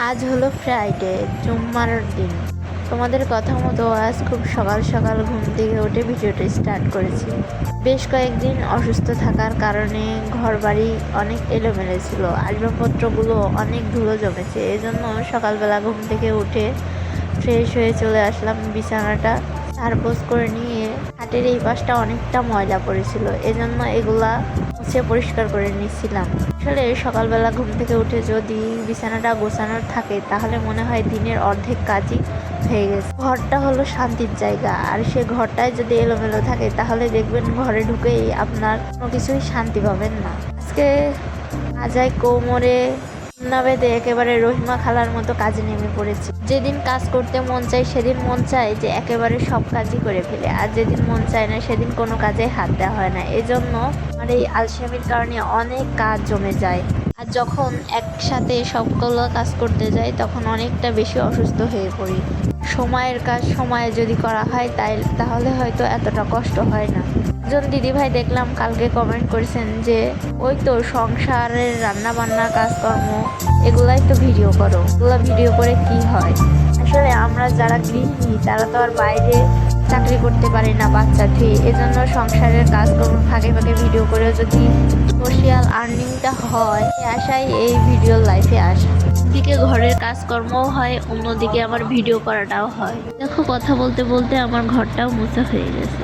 আজ হলো ফ্রাইডে, জুম্মার দিন। তোমাদের কথা মতো আজ খুব সকাল সকাল ঘুম থেকে উঠে ভিডিওটা স্টার্ট করেছি। বেশ কয়েকদিন অসুস্থ থাকার কারণে ঘর বাড়ি অনেক এলোমেলো ছিল, আসবাবপত্রগুলো অনেক ধুলো জমেছে। এজন্য সকালবেলা ঘুম থেকে উঠে ফ্রেশ হয়ে চলে আসলাম বিছানাটা সারপোজ করে নিয়ে। খাটের এই পাশটা অনেকটা ময়লা পড়েছিল, এজন্য এগুলা মুছে পরিষ্কার করে নিচ্ছিলাম। আসলে সকালবেলা ঘুম থেকে উঠে যদি বিছানাটা গোছানোর থাকে তাহলে মনে হয় দিনের অর্ধেক কাজই হয়ে গেছে। ঘরটা হলো শান্তির জায়গা, আর সে ঘরটায় যদি এলোমেলো থাকে তাহলে দেখবেন ঘরে ঢুকেই আপনার কোনো কিছুই শান্তি পাবেন না। আজকে আজাই কোমরে না বেঁধে একেবারে রহিমা খালার মতো কাজে নেমে পড়েছি। যেদিন কাজ করতে মন চায় সেদিন মন চায় যে একেবারে সব কাজই করে ফেলে, আর যেদিন মন চায় না সেদিন কোনো কাজে হাত দেওয়া হয় না। এজন্য আমার এই আলসেমির কারণে অনেক কাজ জমে যায়, আর যখন একসাথে সবগুলো কাজ করতে যাই তখন অনেকটা বেশি অসুস্থ হয়ে পড়ি। সময়ের কাজ সময়ে যদি করা হয় তাহলে হয়তো এতটা কষ্ট হয় না। একজন দিদিভাই দেখলাম কালকে কমেন্ট করেছেন যে ওই তো সংসারের রান্না বান্না কাজকর্ম এগুলাই তো ভিডিও করো, এগুলা ভিডিও করে কি হয়? আসলে আমরা যারা গৃহিণী তারা তো আর বাইরে চাকরি করতে পারি না বাচ্চা ধুয়ে, এজন্য সংসারের কাজকর্ম ফাঁকে ফাঁকে ভিডিও করে যদি সোশিয়াল আর্নিংটা হয় এই আশায় এই ভিডিও লাইফে আসা। একদিকে ঘরের কাজকর্মও হয়, অন্যদিকে আমার ভিডিও করাটাও হয়। দেখো কথা বলতে বলতে আমার ঘরটাও মোছা হয়ে গেছে।